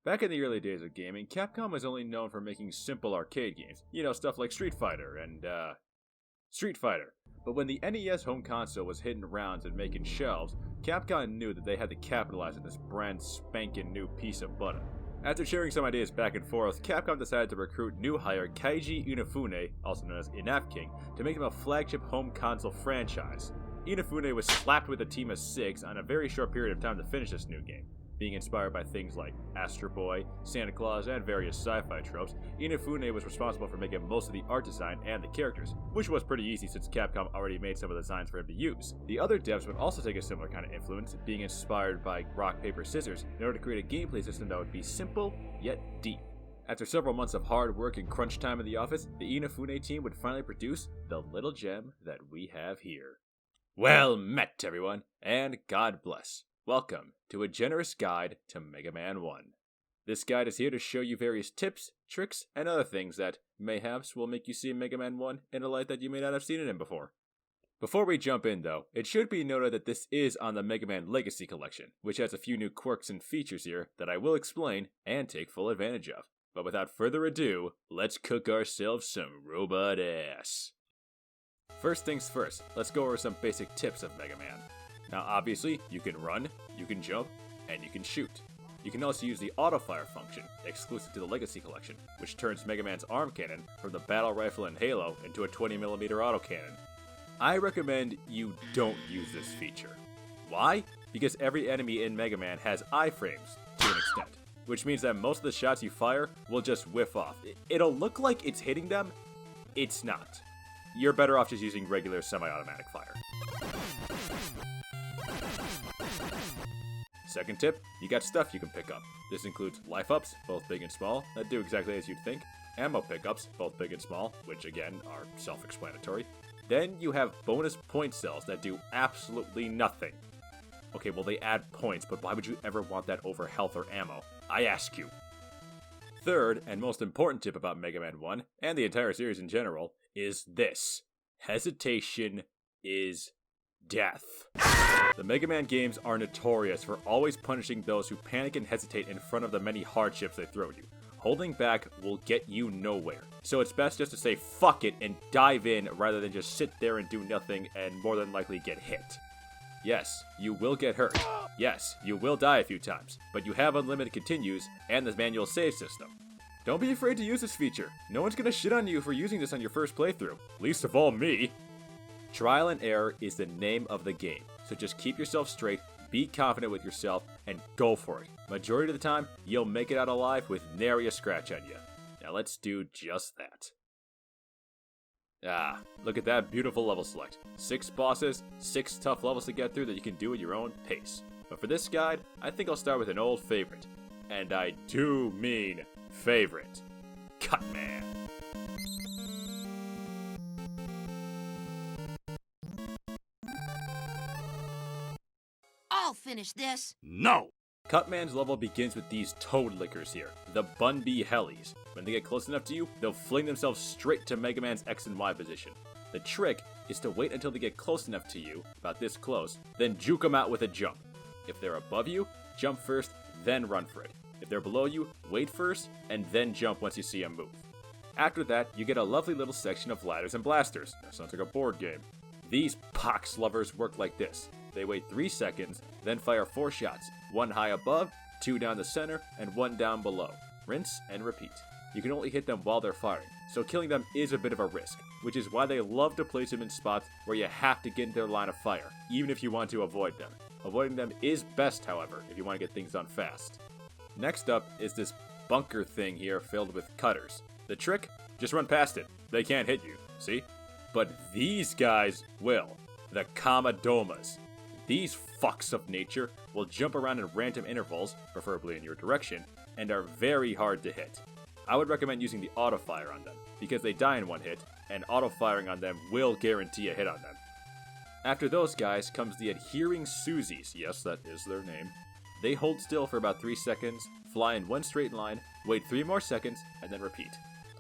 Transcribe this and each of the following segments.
Back in the early days of gaming, Capcom was only known for making simple arcade games. You know, stuff like Street Fighter and, Street Fighter. But when the NES home console was hitting rounds and making shelves, Capcom knew that they had to capitalize on this brand spanking new piece of butter. After sharing some ideas back and forth, Capcom decided to recruit new hire Keiji Inafune, also known as Inaf King, to make him a flagship home console franchise. Inafune was slapped with a team of 6 on a very short period of time to finish this new game. Being inspired by things like Astro Boy, Santa Claus, and various sci-fi tropes, Inafune was responsible for making most of the art design and the characters, which was pretty easy since Capcom already made some of the designs for him to use. The other devs would also take a similar kind of influence, being inspired by rock, paper, scissors, in order to create a gameplay system that would be simple, yet deep. After several months of hard work and crunch time in the office, the Inafune team would finally produce the little gem that we have here. Well met, everyone, and God bless. Welcome to a generous guide to Mega Man 1. This guide is here to show you various tips, tricks, and other things that, mayhaps, will make you see Mega Man 1 in a light that you may not have seen it in before. Before we jump in, though, it should be noted that this is on the Mega Man Legacy Collection, which has a few new quirks and features here that I will explain and take full advantage of. But without further ado, let's cook ourselves some robot ass. First things first, let's go over some basic tips of Mega Man. Now obviously, you can run, you can jump, and you can shoot. You can also use the auto-fire function, exclusive to the Legacy Collection, which turns Mega Man's arm cannon from the battle rifle in Halo into a 20mm autocannon. I recommend you don't use this feature. Why? Because every enemy in Mega Man has iframes, to an extent, which means that most of the shots you fire will just whiff off. It'll look like it's hitting them, it's not. You're better off just using regular semi-automatic fire. Second tip, you got stuff you can pick up. This includes life ups, both big and small, that do exactly as you'd think, ammo pickups, both big and small, which again are self-explanatory. Then you have bonus point cells that do absolutely nothing. Okay, well they add points, but why would you ever want that over health or ammo? I ask you. Third, and most important tip about Mega Man 1, and the entire series in general, is this. Hesitation is death. The Mega Man games are notorious for always punishing those who panic and hesitate in front of the many hardships they throw at you. Holding back will get you nowhere. So it's best just to say fuck it and dive in rather than just sit there and do nothing and more than likely get hit. Yes, you will get hurt. Yes, you will die a few times, but you have unlimited continues and the manual save system. Don't be afraid to use this feature. No one's gonna shit on you for using this on your first playthrough. Least of all me. Trial and error is the name of the game, so just keep yourself straight, be confident with yourself, and go for it. Majority of the time, you'll make it out alive with nary a scratch on you. Now let's do just that. Ah, look at that beautiful level select. 6 bosses, 6 tough levels to get through that you can do at your own pace. But for this guide, I think I'll start with an old favorite. And I do mean favorite. Cutman. I'll finish this. No! Cutman's level begins with these toad lickers here, the Bunby Hellies. When they get close enough to you, they'll fling themselves straight to Mega Man's X and Y position. The trick is to wait until they get close enough to you, about this close, then juke them out with a jump. If they're above you, jump first, then run for it. If they're below you, wait first, and then jump once you see them move. After that, you get a lovely little section of ladders and blasters. That sounds like a board game. These pox lovers work like this. They wait 3 seconds, then fire 4 shots, 1 high above, 2 down the center, and 1 down below. Rinse and repeat. You can only hit them while they're firing, so killing them is a bit of a risk, which is why they love to place them in spots where you have to get in their line of fire, even if you want to avoid them. Avoiding them is best, however, if you want to get things done fast. Next up is this bunker thing here filled with cutters. The trick? Just run past it. They can't hit you, see? But these guys will. The Kamadomas. These fucks of nature will jump around in random intervals, preferably in your direction, and are very hard to hit. I would recommend using the auto-fire on them, because they die in one hit, and auto-firing on them will guarantee a hit on them. After those guys comes the Adhering Susies, yes, that is their name. They hold still for about 3 seconds, fly in one straight line, wait 3 more seconds, and then repeat.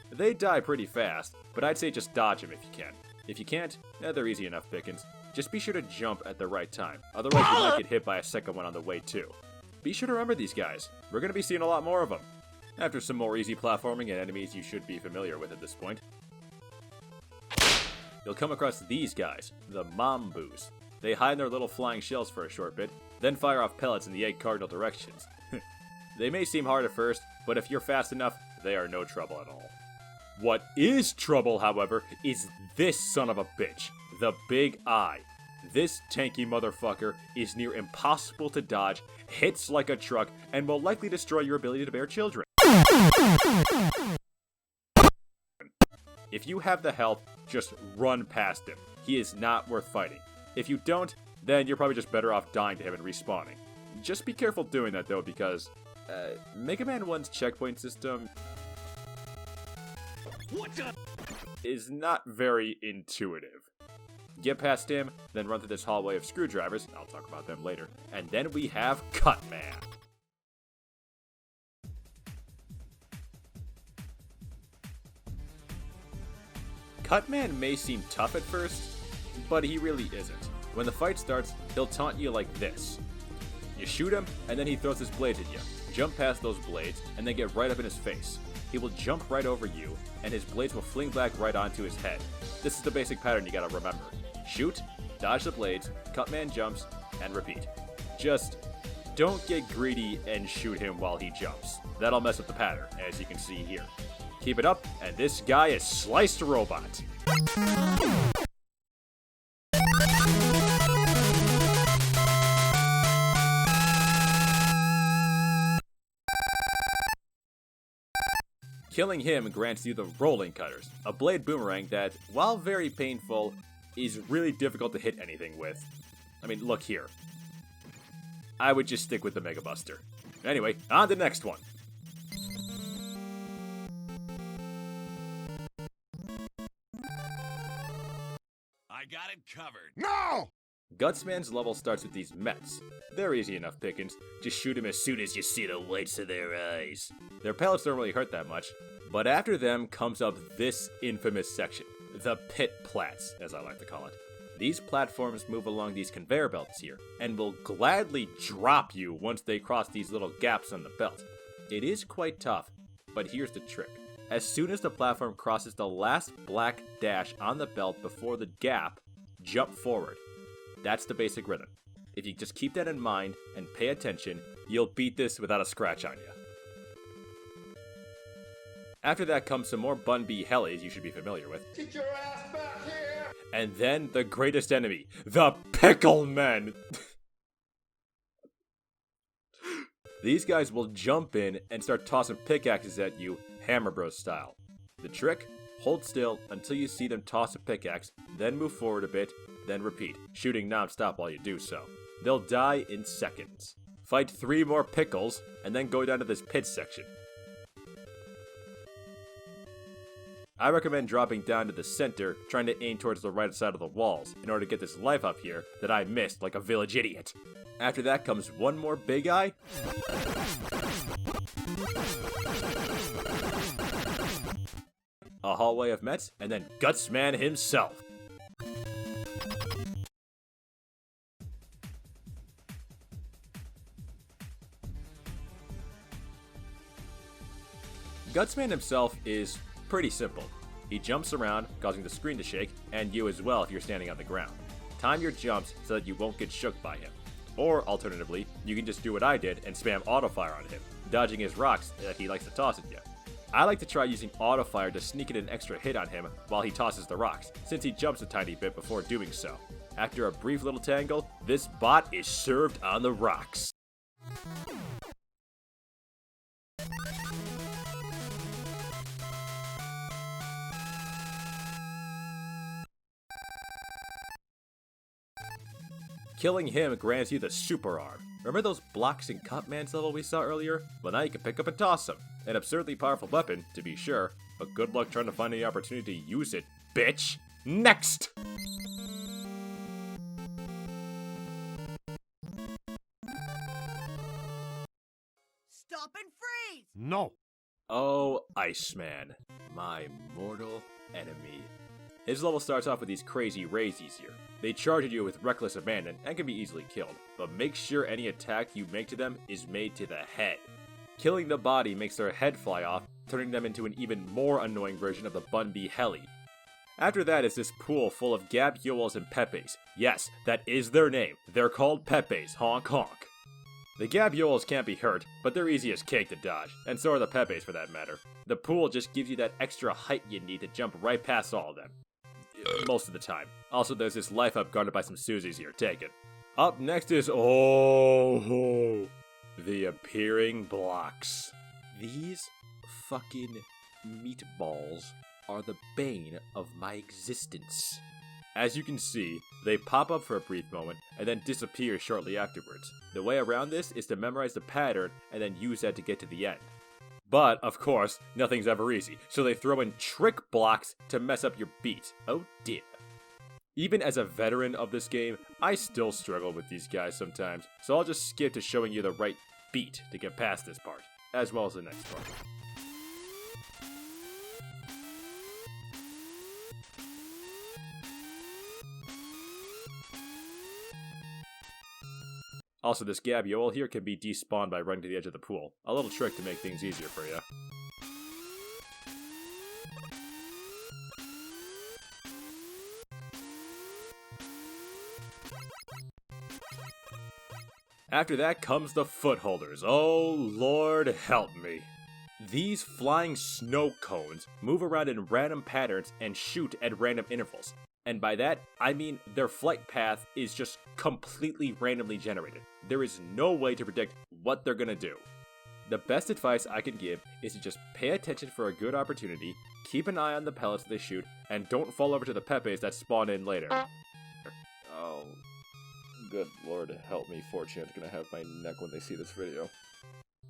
They die pretty fast, but I'd say just dodge them if you can. If you can't, they're easy enough pickings. Just be sure to jump at the right time, otherwise you might get hit by a second one on the way too. Be sure to remember these guys. We're going to be seeing a lot more of them. After some more easy platforming and enemies you should be familiar with at this point, you'll come across these guys, the Mamboos. They hide in their little flying shells for a short bit, then fire off pellets in the 8 cardinal directions. They may seem hard at first, but if you're fast enough, they are no trouble at all. What is trouble, however, is this son of a bitch, the Big Eye. This tanky motherfucker is near impossible to dodge, hits like a truck, and will likely destroy your ability to bear children. If you have the health, just run past him. He is not worth fighting. If you don't, then you're probably just better off dying to him and respawning. Just be careful doing that though, because Mega Man 1's checkpoint system is not very intuitive. Get past him, then run through this hallway of screwdrivers, I'll talk about them later, and then we have Cutman. Cutman may seem tough at first, but he really isn't. When the fight starts, he'll taunt you like this. You shoot him, and then he throws his blades at you. Jump past those blades, and then get right up in his face. He will jump right over you, and his blades will fling back right onto his head. This is the basic pattern you gotta remember. Shoot, dodge the blades, Cutman jumps, and repeat. Just don't get greedy and shoot him while he jumps. That'll mess up the pattern, as you can see here. Keep it up, and this guy is Sliced Robot. Killing him grants you the Rolling Cutters, a blade boomerang that, while very painful, is really difficult to hit anything with. I mean, look here. I would just stick with the Mega Buster. Anyway, on to the next one. I got it covered. No! Gutsman's level starts with these Mets. They're easy enough pickings. Just shoot them as soon as you see the whites of their eyes. Their pellets don't really hurt that much. But after them comes up this infamous section. The Pit Plats, as I like to call it. These platforms move along these conveyor belts here, and will gladly drop you once they cross these little gaps on the belt. It is quite tough, but here's the trick. As soon as the platform crosses the last black dash on the belt before the gap, jump forward. That's the basic rhythm. If you just keep that in mind and pay attention, you'll beat this without a scratch on you. After that comes some more Bun B Hellies you should be familiar with. Get your ass back here! And then the greatest enemy, the Pickle Men! These guys will jump in and start tossing pickaxes at you, Hammer Bros style. The trick? Hold still until you see them toss a pickaxe, then move forward a bit, then repeat, shooting non-stop while you do so. They'll die in seconds. Fight 3 more pickles, and then go down to this pit section. I recommend dropping down to the center, trying to aim towards the right side of the walls, in order to get this life up here that I missed like a village idiot. After that comes one more Big Eye. A hallway of Mets, and then Gutsman himself. Gutsman himself is pretty simple. He jumps around, causing the screen to shake, and you as well if you're standing on the ground. Time your jumps so that you won't get shook by him. Or, alternatively, you can just do what I did and spam autofire on him, dodging his rocks that he likes to toss at you. I like to try using autofire to sneak in an extra hit on him while he tosses the rocks, since he jumps a tiny bit before doing so. After a brief little tangle, this bot is served on the rocks. Killing him grants you the Super Arm. Remember those blocks in Cutman's level we saw earlier? Well, now you can pick up and toss them. An absurdly powerful weapon, to be sure, but good luck trying to find any opportunity to use it, bitch! Next! Stop and freeze! No! Oh, Iceman, my mortal enemy. His level starts off with these crazy raisies here. They charge at you with reckless abandon and can be easily killed, but make sure any attack you make to them is made to the head. Killing the body makes their head fly off, turning them into an even more annoying version of the Bun B Heli. After that is this pool full of Gabioles and Pepes. Yes, that is their name. They're called Pepes, honk honk. The Gabioles can't be hurt, but they're easy as cake to dodge, and so are the Pepes for that matter. The pool just gives you that extra height you need to jump right past all of them. Most of the time. Also, there's this life up guarded by some Susies here, take it. Up next is, the appearing blocks. These fucking meatballs are the bane of my existence. As you can see, they pop up for a brief moment and then disappear shortly afterwards. The way around this is to memorize the pattern and then use that to get to the end. But, of course, nothing's ever easy, so they throw in trick blocks to mess up your beat. Oh dear. Even as a veteran of this game, I still struggle with these guys sometimes, so I'll just skip to showing you the right beat to get past this part, as well as the next part. Also, this Gabiole here can be despawned by running to the edge of the pool. A little trick to make things easier for you. After that comes the footholders. Oh, Lord help me. These flying snow cones move around in random patterns and shoot at random intervals. And by that, I mean their flight path is just completely randomly generated. There is no way to predict what they're gonna do. The best advice I can give is to just pay attention for a good opportunity, keep an eye on the pellets they shoot, and don't fall over to the Pepes that spawn in later. Oh, good Lord help me, 4chan's gonna have my neck when they see this video.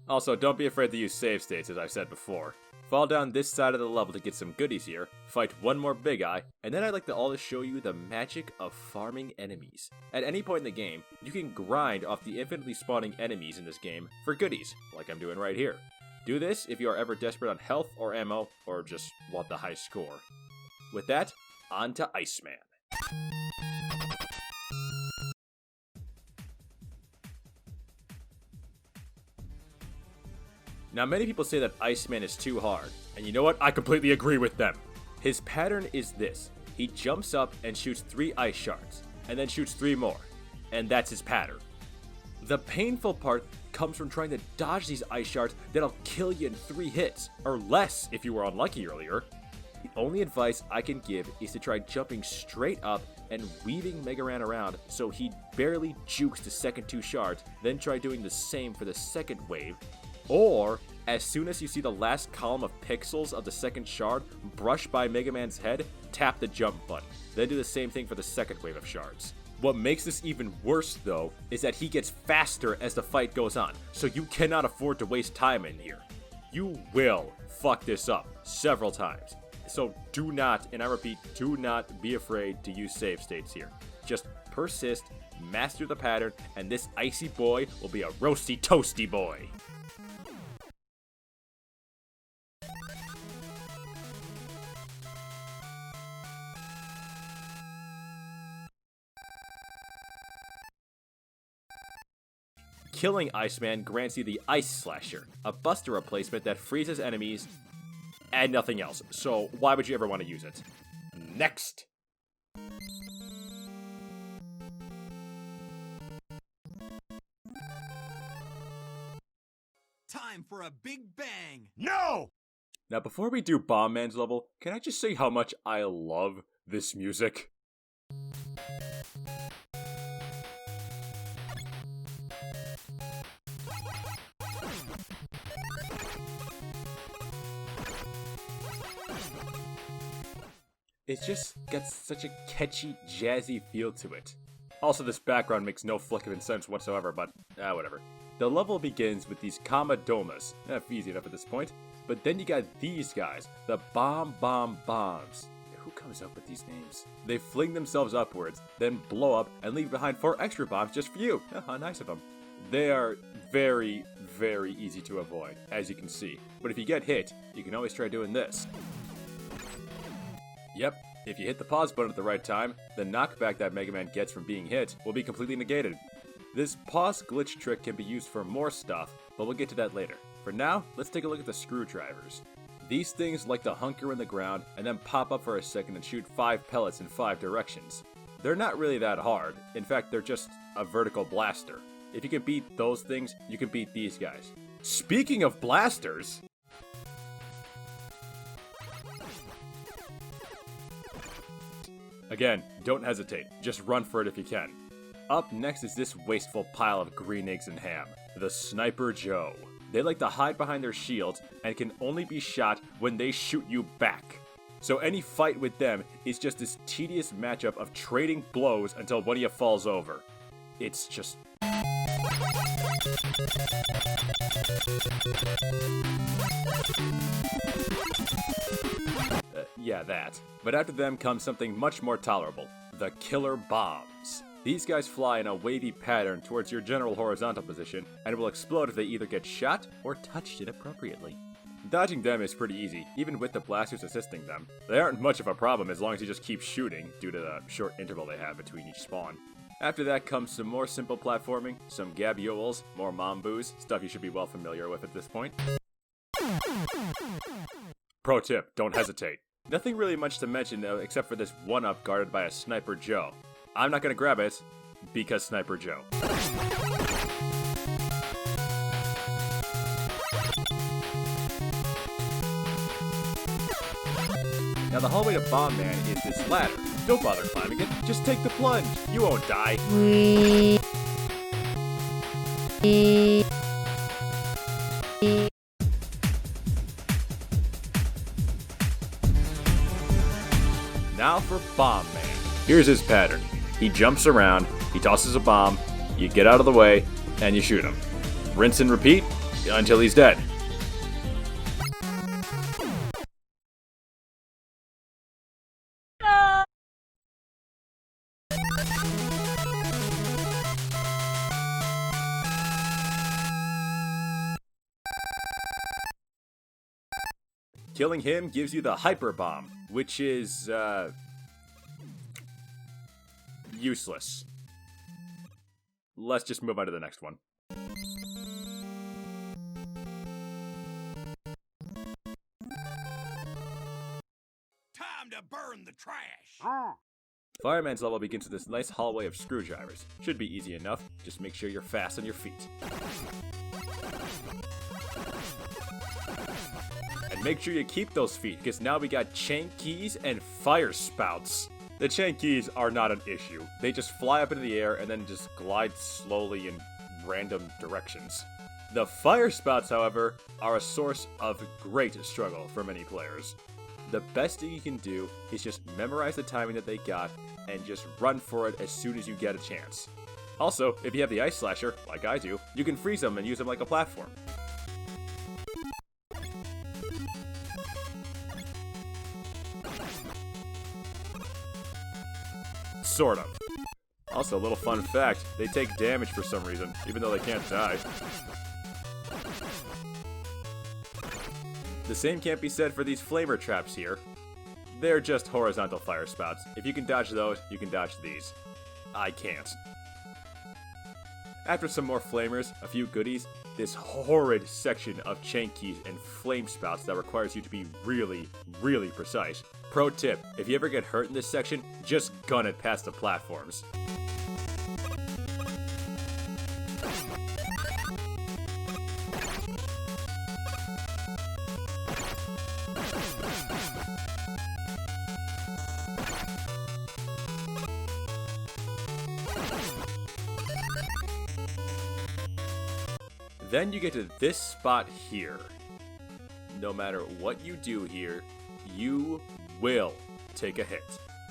Also, don't be afraid to use save states, as I've said before. Fall down this side of the level to get some goodies here, fight one more big eye, and then I'd like to always show you the magic of farming enemies. At any point in the game, you can grind off the infinitely spawning enemies in this game for goodies, like I'm doing right here. Do this if you are ever desperate on health or ammo, or just want the high score. With that, on to Iceman. Now, many people say that Iceman is too hard, and you know what? I completely agree with them. His pattern is this. He jumps up and shoots 3 ice shards, and then shoots 3 more, and that's his pattern. The painful part comes from trying to dodge these ice shards that'll kill you in 3 hits, or less if you were unlucky earlier. The only advice I can give is to try jumping straight up and weaving Mega Man around so he barely jukes the second 2 shards, then try doing the same for the second wave. Or, as soon as you see the last column of pixels of the second shard brush by Mega Man's head, tap the jump button. Then do the same thing for the second wave of shards. What makes this even worse, though, is that he gets faster as the fight goes on, so you cannot afford to waste time in here. You will fuck this up several times. So do not, and I repeat, do not be afraid to use save states here. Just persist, master the pattern, and this icy boy will be a roasty toasty boy. Killing Iceman grants you the Ice Slasher, a buster replacement that freezes enemies and nothing else, so why would you ever want to use it? Next! Time for a big bang! No! Now before we do Bombman's level, can I just say how much I love this music? It's just got such a catchy, jazzy feel to it. Also, this background makes no flippin' sense whatsoever, but whatever. The level begins with these Kamadomas, easy enough at this point, but then you got these guys, the Bombs. Who comes up with these names? They fling themselves upwards, then blow up and leave behind 4 extra bombs just for you. How nice of them. They are very, very easy to avoid, as you can see. But if you get hit, you can always try doing this. Yep, If you hit the pause button at the right time, the knockback that Mega Man gets from being hit will be completely negated. This pause glitch trick can be used for more stuff, but we'll get to that later. For now, let's take a look at the screwdrivers. These things like to hunker in the ground and then pop up for a second and shoot 5 pellets in 5 directions. They're not really that hard. In fact, they're just a vertical blaster. If you can beat those things, you can beat these guys. Speaking of blasters... Again, don't hesitate. Just run for it if you can. Up next is this wasteful pile of green eggs and ham, the Sniper Joe. They like to hide behind their shields and can only be shot when they shoot you back. So any fight with them is just this tedious matchup of trading blows until one of you falls over. It's just... yeah, that. But after them comes something much more tolerable, the killer bombs. These guys fly in a wavy pattern towards your general horizontal position, and will explode if they either get shot or touched inappropriately. Dodging them is pretty easy, even with the blasters assisting them. They aren't much of a problem as long as you just keep shooting, due to the short interval they have between each spawn. After that comes some more simple platforming, some gabioles, more mamboos, stuff you should be well familiar with at this point. Pro tip, don't hesitate. Nothing really much to mention though, except for this 1-up guarded by a Sniper Joe. I'm not gonna grab it, because Sniper Joe. Now the hallway to Bombman is this ladder. Don't bother climbing it, just take the plunge. You won't die. Now for Bombman. Here's his pattern. He jumps around, he tosses a bomb, you get out of the way, and you shoot him. Rinse and repeat until he's dead. Killing him gives you the Hyper Bomb, which is, useless. Let's just move on to the next one. Time to burn the trash. Fireman's level begins with this nice hallway of screwdrivers. Should be easy enough, just make sure you're fast on your feet. And make sure you keep those feet, because now we got chain keys and fire spouts. The chain keys are not an issue. They just fly up into the air and then just glide slowly in random directions. The fire spouts, however, are a source of great struggle for many players. The best thing you can do is just memorize the timing that they got and just run for it as soon as you get a chance. Also, if you have the Ice Slasher, like I do, you can freeze them and use them like a platform. Sort of. Also, a little fun fact, they take damage for some reason, even though they can't die. The same can't be said for these flamer traps here. They're just horizontal fire spouts. If you can dodge those, you can dodge these. I can't. After some more flamers, a few goodies, this horrid section of chain keys and flame spouts that requires you to be really, really precise. Pro tip, if you ever get hurt in this section, just gun it past the platforms. Then you get to this spot here. No matter what you do here, you will take a hit.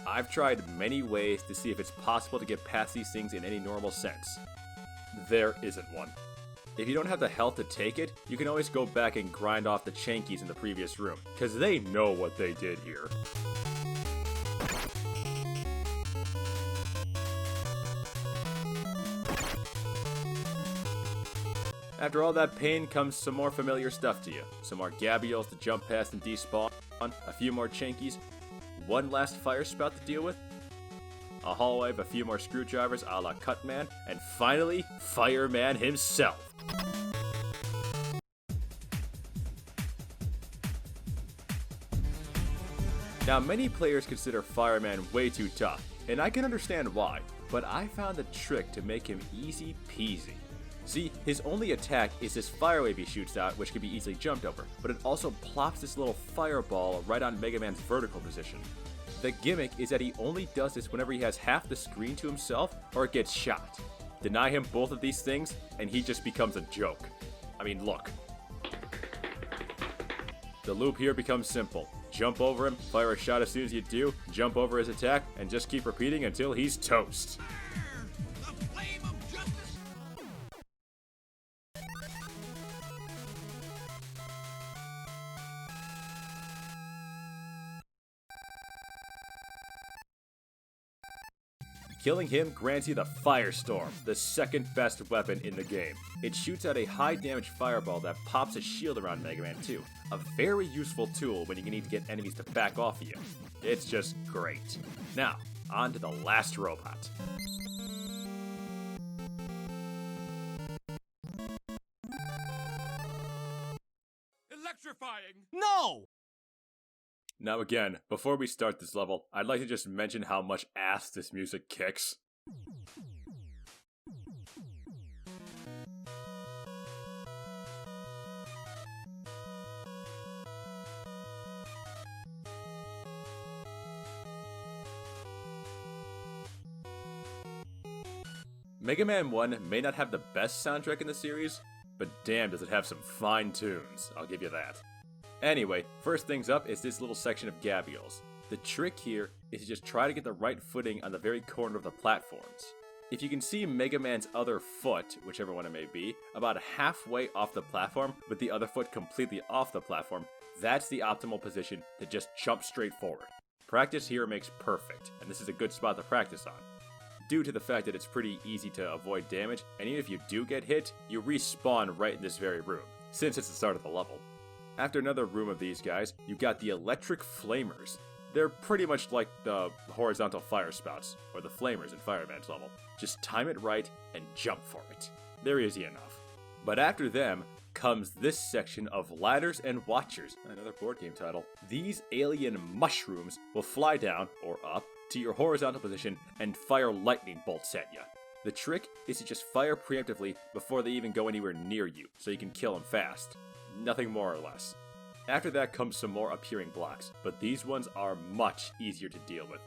I've tried many ways to see if it's possible to get past these things in any normal sense. There isn't one. If you don't have the health to take it, you can always go back and grind off the chain keys in the previous room, because they know what they did here. After all that pain comes some more familiar stuff to you. Some more gabioles to jump past and despawn, a few more chain keys. one last fire spout to deal with, a hallway of a few more screwdrivers a la Cutman, and finally, Fireman himself. Now, many players consider Fireman way too tough, and I can understand why, but I found a trick to make him easy peasy. See, his only attack is this fire wave he shoots out, which can be easily jumped over, but it also plops this little fireball right on Mega Man's vertical position. The gimmick is that he only does this whenever he has half the screen to himself or gets shot. Deny him both of these things, and he just becomes a joke. I mean, look. The loop here becomes simple. Jump over him, fire a shot as soon as you do, jump over his attack, and just keep repeating until he's toast. The flame of justice. Killing him grants you the Firestorm, the second best weapon in the game. It shoots out a high damage fireball that pops a shield around Mega Man 2, a very useful tool when you need to get enemies to back off of you. It's just great. Now, on to the last robot. Electrifying. No! Now again, before we start this level, I'd like to just mention how much ass this music kicks. Mega Man 1 may not have the best soundtrack in the series, but damn does it have some fine tunes, I'll give you that. Anyway, first things up is this little section of gabials. The trick here is to just try to get the right footing on the very corner of the platforms. If you can see Mega Man's other foot, whichever one it may be, about halfway off the platform with the other foot completely off the platform, that's the optimal position to just jump straight forward. Practice here makes perfect, and this is a good spot to practice on. Due to the fact that it's pretty easy to avoid damage, and even if you do get hit, you respawn right in this very room, since it's the start of the level. After another room of these guys, you got the electric flamers. They're pretty much like the horizontal fire spouts, or the flamers in Fireman's level. Just time it right and jump for it. They're easy enough. But after them comes this section of ladders and watchers, another board game title. These alien mushrooms will fly down, or up, to your horizontal position and fire lightning bolts at you. The trick is to just fire preemptively before they even go anywhere near you, so you can kill them fast. Nothing more or less. After that comes some more appearing blocks, but these ones are much easier to deal with.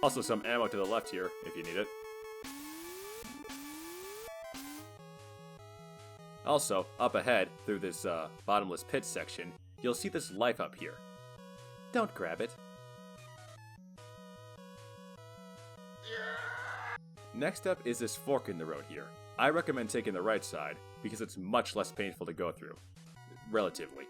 Also some ammo to the left here, if you need it. Also, up ahead, through this bottomless pit section, you'll see this life up here. Don't grab it. Next up is this fork in the road here. I recommend taking the right side, because it's much less painful to go through. Relatively.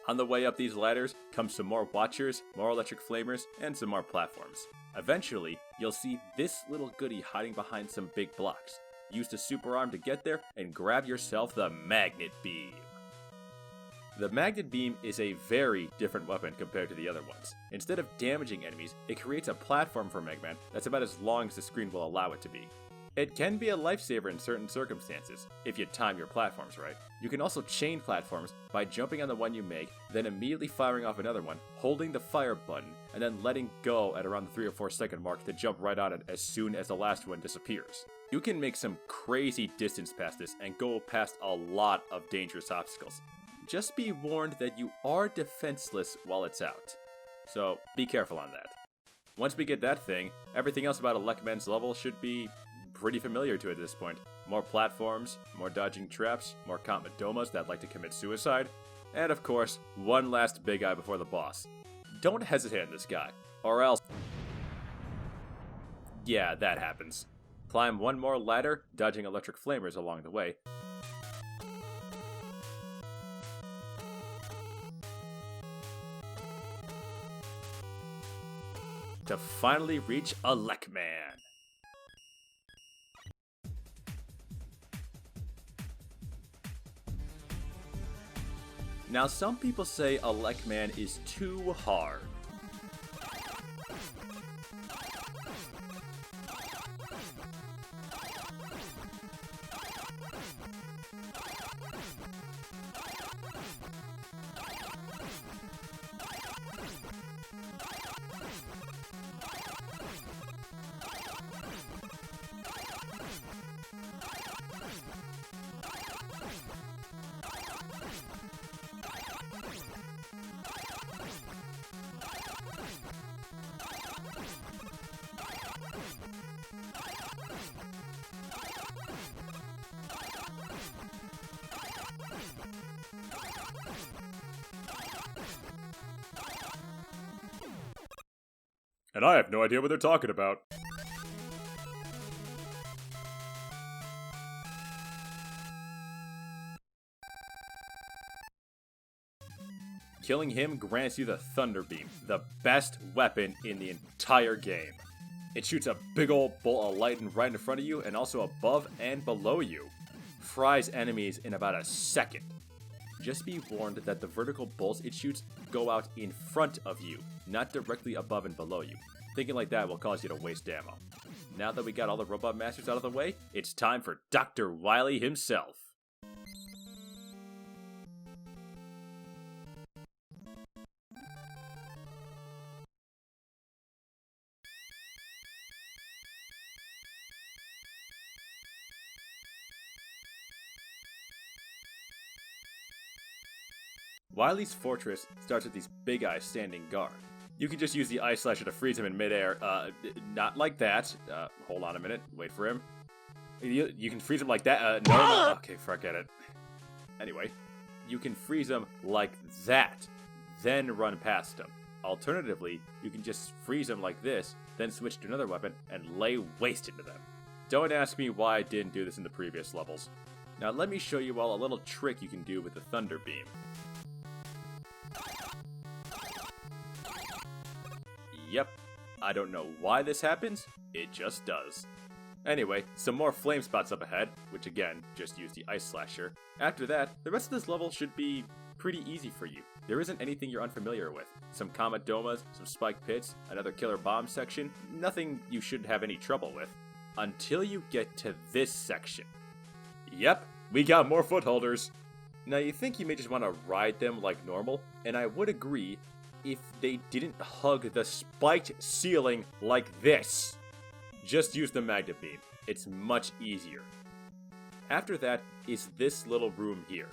On the way up these ladders comes some more watchers, more electric flamers, and some more platforms. Eventually, you'll see this little goodie hiding behind some big blocks. Use the super arm to get there, and grab yourself the magnet beam. The magnet beam is a very different weapon compared to the other ones. Instead of damaging enemies, it creates a platform for Mega Man that's about as long as the screen will allow it to be. It can be a lifesaver in certain circumstances, if you time your platforms right. You can also chain platforms by jumping on the one you make, then immediately firing off another one, holding the fire button, and then letting go at around the 3 or 4 second mark to jump right on it as soon as the last one disappears. You can make some crazy distance past this and go past a lot of dangerous obstacles. Just be warned that you are defenseless while it's out. So be careful on that. Once we get that thing, everything else about Elecman's level should be pretty familiar to it at this point. More platforms, more dodging traps, more Commodomas that like to commit suicide, and of course, one last big eye before the boss. Don't hesitate on this guy, or else... yeah, that happens. Climb one more ladder, dodging electric flamers along the way, to finally reach Elecman. Now some people say Elecman is too hard. And I have no idea what they're talking about. Killing him grants you the Thunder Beam, the best weapon in the entire game. It shoots a big old bolt of lightning right in front of you and also above and below you. Fries enemies in about a second. Just be warned that the vertical bolts it shoots go out in front of you, not directly above and below you. Thinking like that will cause you to waste ammo. Now that we got all the Robot Masters out of the way, it's time for Dr. Wily himself. Wily's fortress starts with these big eyes standing guard. You can just use the Ice Slasher to freeze him in midair. Not like that. Hold on a minute. Wait for him. You can freeze him like that. No. Okay, forget it. Anyway, you can freeze him like that, then run past him. Alternatively, you can just freeze him like this, then switch to another weapon and lay waste into them. Don't ask me why I didn't do this in the previous levels. Now let me show you all a little trick you can do with the Thunder Beam. Yep, I don't know why this happens, it just does. Anyway, some more flame spots up ahead, which again, just use the Ice Slasher. After that, the rest of this level should be pretty easy for you. There isn't anything you're unfamiliar with. Some Comet Domas, some Spike Pits, another Killer Bomb section, nothing you shouldn't have any trouble with. Until you get to this section. Yep, we got more footholders. Now you think you may just want to ride them like normal, and I would agree, if they didn't hug the spiked ceiling like this. Just use the Magnet Beam. It's much easier. After that is this little room here.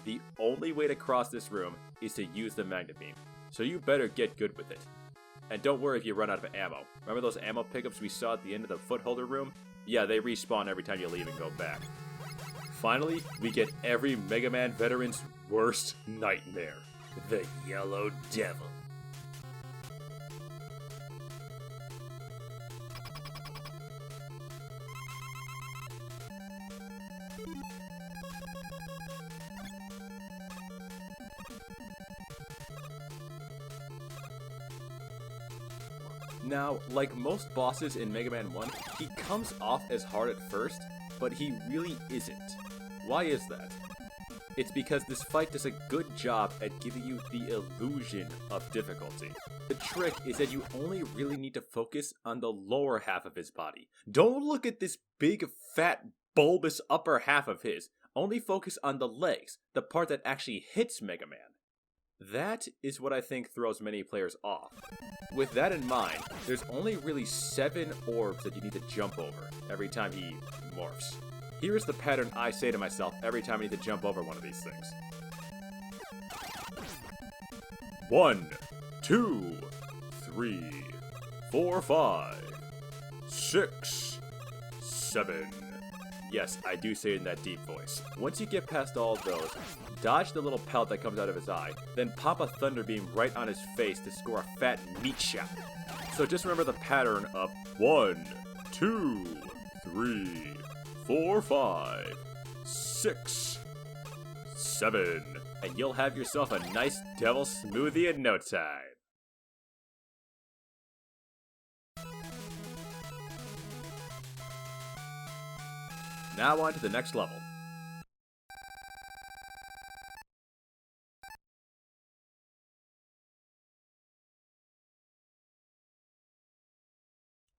The only way to cross this room is to use the Magnet Beam, so you better get good with it. And don't worry if you run out of ammo. Remember those ammo pickups we saw at the end of the footholder room? Yeah, they respawn every time you leave and go back. Finally, we get every Mega Man veteran's worst nightmare. The Yellow Devil. Now, like most bosses in Mega Man 1, he comes off as hard at first, but he really isn't. Why is that? It's because this fight does a good job at giving you the illusion of difficulty. The trick is that you only really need to focus on the lower half of his body. Don't look at this big, fat, bulbous upper half of his. Only focus on the legs, the part that actually hits Mega Man. That is what I think throws many players off. With that in mind, there's only really 7 orbs that you need to jump over every time he morphs. Here's the pattern I say to myself every time I need to jump over one of these things. 1, 2, 3, 4, 5, 6, 7. Yes, I do say it in that deep voice. Once you get past all of those, dodge the little pellet that comes out of his eye, then pop a Thunder Beam right on his face to score a fat meat shot. So just remember the pattern of 1, 2, 3, 4, 5, 6, 7, and you'll have yourself a nice devil smoothie in no time. Now on to the next level.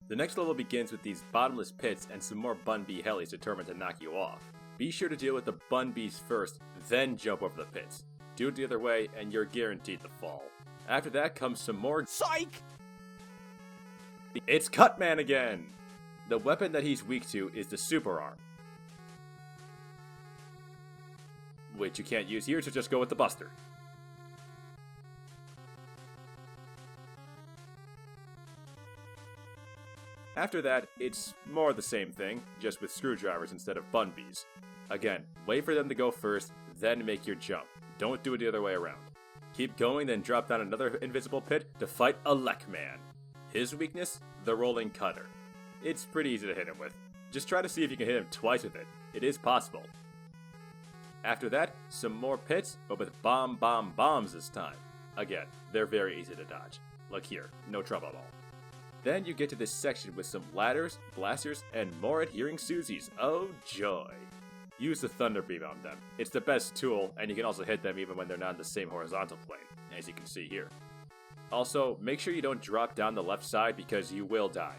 The next level begins with these bottomless pits and some more Bun Bee helis determined to knock you off. Be sure to deal with the Bun Bees first, then jump over the pits. Do it the other way and you're guaranteed to fall. After that comes some more Psych! It's Cutman again! The weapon that he's weak to is the super arm, which you can't use here, so just go with the Buster. After that, it's more the same thing, just with screwdrivers instead of Bun Bees. Again, wait for them to go first, then make your jump. Don't do it the other way around. Keep going, then drop down another invisible pit to fight Elecman. His weakness? The rolling cutter. It's pretty easy to hit him with. Just try to see if you can hit him twice with it. It is possible. After that, some more pits, but with bombs this time. Again, they're very easy to dodge. Look here, no trouble at all. Then you get to this section with some ladders, blasters, and more adhering Susies. Oh joy! Use the Thunder Beam on them. It's the best tool, and you can also hit them even when they're not in the same horizontal plane, as you can see here. Also, make sure you don't drop down the left side because you will die.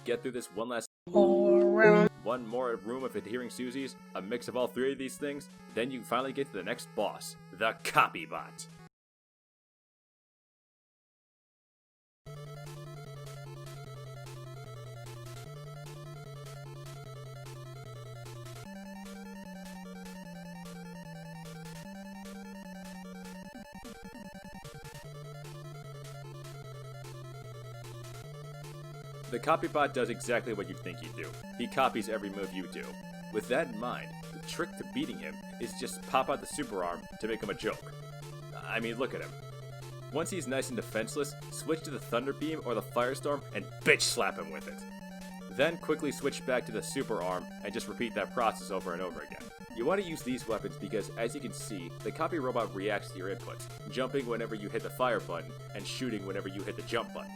Get through this one more room of adhering Susies, a mix of all three of these things, then you finally get to the next boss, the Copybot. The Copybot does exactly what you think he'd do. He copies every move you do. With that in mind, the trick to beating him is just pop out the super arm to make him a joke. I mean, look at him. Once he's nice and defenseless, switch to the Thunder Beam or the Firestorm and bitch slap him with it. Then quickly switch back to the super arm and just repeat that process over and over again. You want to use these weapons because, as you can see, the Copy Robot reacts to your inputs, jumping whenever you hit the fire button and shooting whenever you hit the jump button.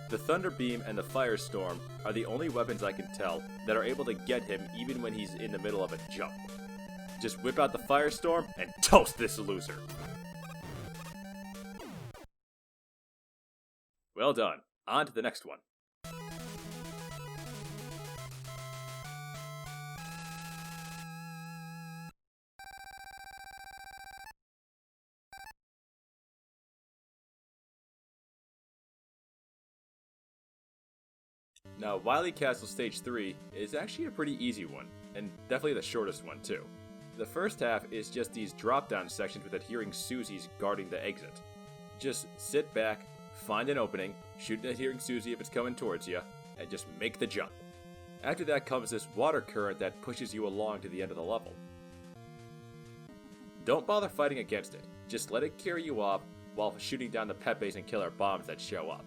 The Thunder Beam and the Firestorm are the only weapons I can tell that are able to get him even when he's in the middle of a jump. Just whip out the Firestorm and toast this loser. Well done. On to the next one. Now, Wily Castle Stage 3 is actually a pretty easy one, and definitely the shortest one too. The first half is just these drop-down sections with adhering Susies guarding the exit. Just sit back, find an opening, shoot an adhering Susie if it's coming towards you, and just make the jump. After that comes this water current that pushes you along to the end of the level. Don't bother fighting against it, just let it carry you off while shooting down the Pepes and killer bombs that show up.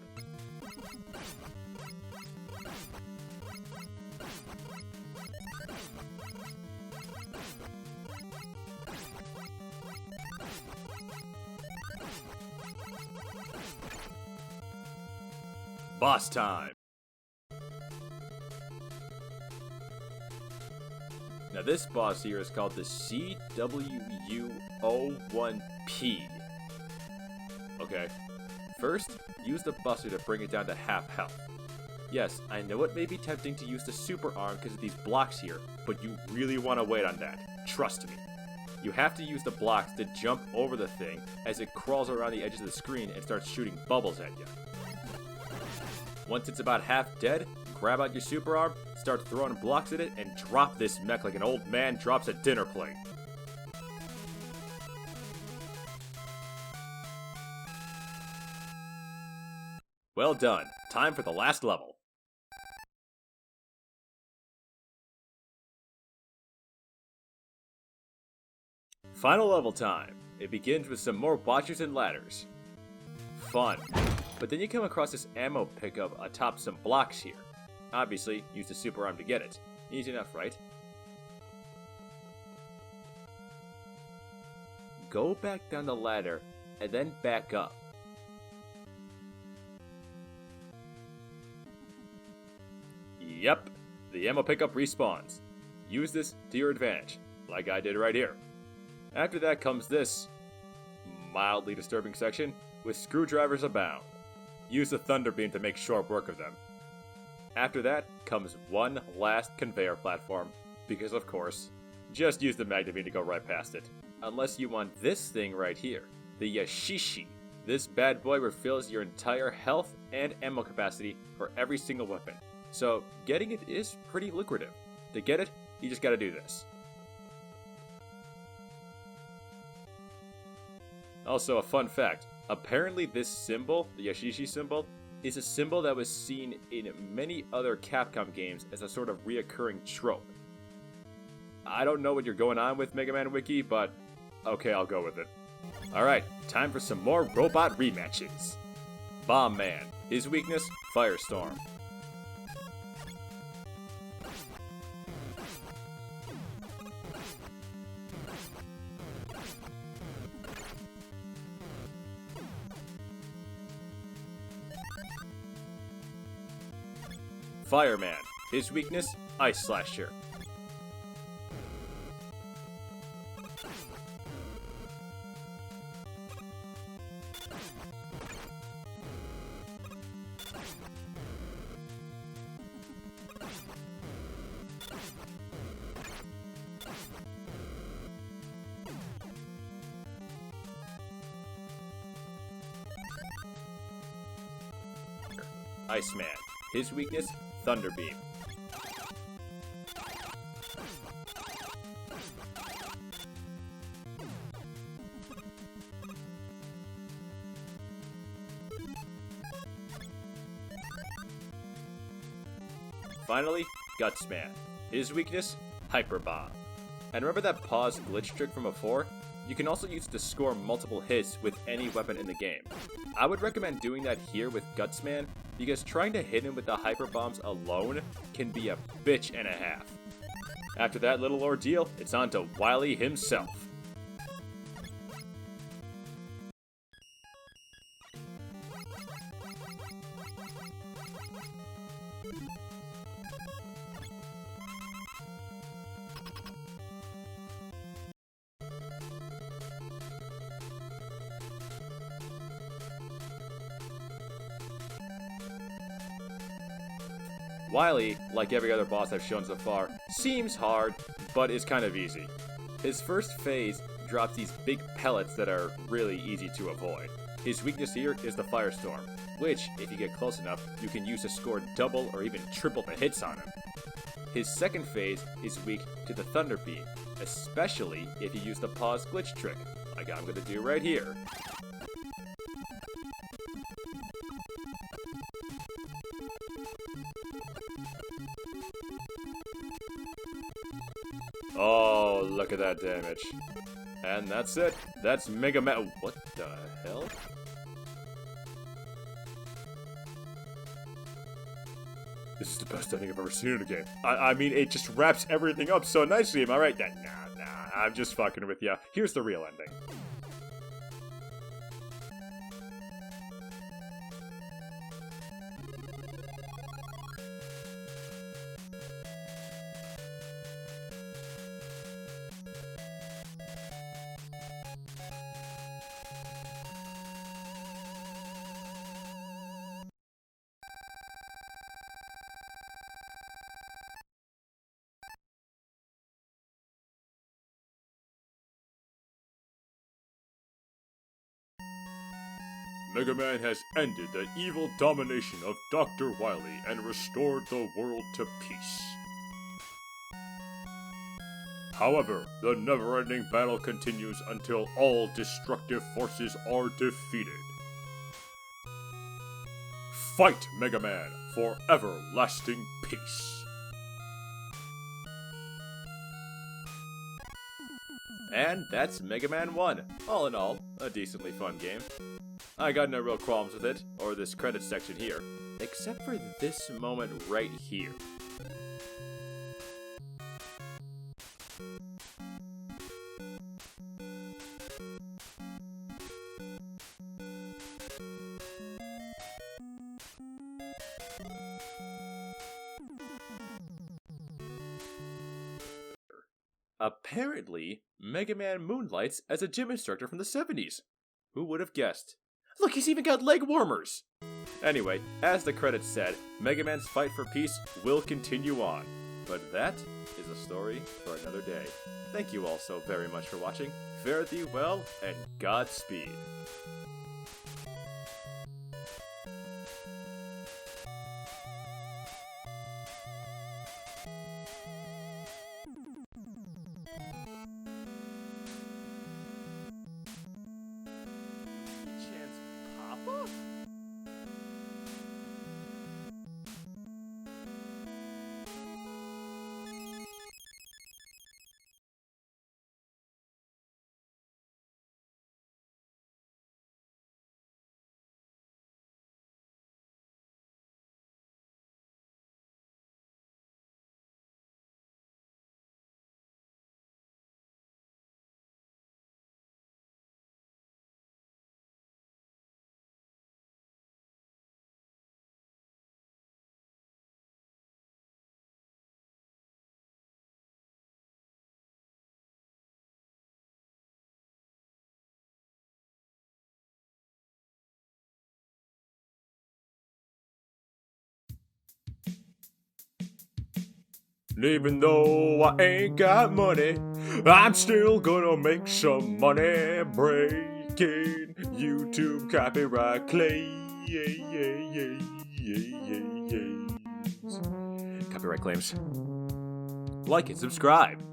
Boss time! Now this boss here is called the CWU01P. Okay, first, use the Buster to bring it down to half health. Yes, I know it may be tempting to use the super arm because of these blocks here, but you really want to wait on that. Trust me. You have to use the blocks to jump over the thing as it crawls around the edges of the screen and starts shooting bubbles at you. Once it's about half dead, grab out your super arm, start throwing blocks at it, and drop this mech like an old man drops a dinner plate. Well done. Time for the last level. Final level time. It begins with some more watchers and ladders. Fun. But then you come across this ammo pickup atop some blocks here. Obviously, use the super arm to get it. Easy enough, right? Go back down the ladder, and then back up. Yep, the ammo pickup respawns. Use this to your advantage, like I did right here. After that comes this mildly disturbing section with screwdrivers abound. Use the thunder beam to make short work of them. After that comes one last conveyor platform, because of course, just use the magnet beam to go right past it. Unless you want this thing right here, the Yashishi. This bad boy refills your entire health and ammo capacity for every single weapon. So getting it is pretty lucrative. To get it, you just gotta do this. Also, a fun fact. Apparently this symbol, the Yashishi symbol, is a symbol that was seen in many other Capcom games as a sort of reoccurring trope. I don't know what you're going on with Mega Man Wiki, but okay, I'll go with it. Alright, time for some more robot rematches. Bombman. His weakness, Firestorm. Fireman. His weakness, Ice Slasher. Iceman. His weakness, Thunder Beam. Finally, Gutsman. His weakness, Hyper Bomb. And remember that pause glitch trick from before? You can also use it to score multiple hits with any weapon in the game. I would recommend doing that here with Gutsman, because trying to hit him with the hyper bombs alone can be a bitch and a half. After that little ordeal, it's on to Wily himself. Wily, like every other boss I've shown so far, seems hard, but is kind of easy. His first phase drops these big pellets that are really easy to avoid. His weakness here is the Firestorm, which, if you get close enough, you can use to score double or even triple the hits on him. His second phase is weak to the Thunder Beam, especially if you use the pause glitch trick, like I'm gonna do right here. Oh, look at that damage. And that's it. That's Mega Man. What the hell? This is the best ending I've ever seen in a game. I mean, it just wraps everything up so nicely. Am I right? Nah, I'm just fucking with ya. Here's the real ending. Mega Man has ended the evil domination of Dr. Wily and restored the world to peace. However, the never-ending battle continues until all destructive forces are defeated. Fight, Mega Man, for everlasting peace. And that's Mega Man 1. All in all, a decently fun game. I got no real qualms with it, or this credits section here, except for this moment right here. Apparently, Mega Man moonlights as a gym instructor from the 70s. Who would have guessed? Look, he's even got leg warmers! Anyway, as the credits said, Mega Man's fight for peace will continue on. But that is a story for another day. Thank you all so very much for watching. Fare thee well, and Godspeed. Chance Papa? Even though I ain't got money, I'm still gonna make some money breaking YouTube copyright claims. Copyright claims. Like and subscribe.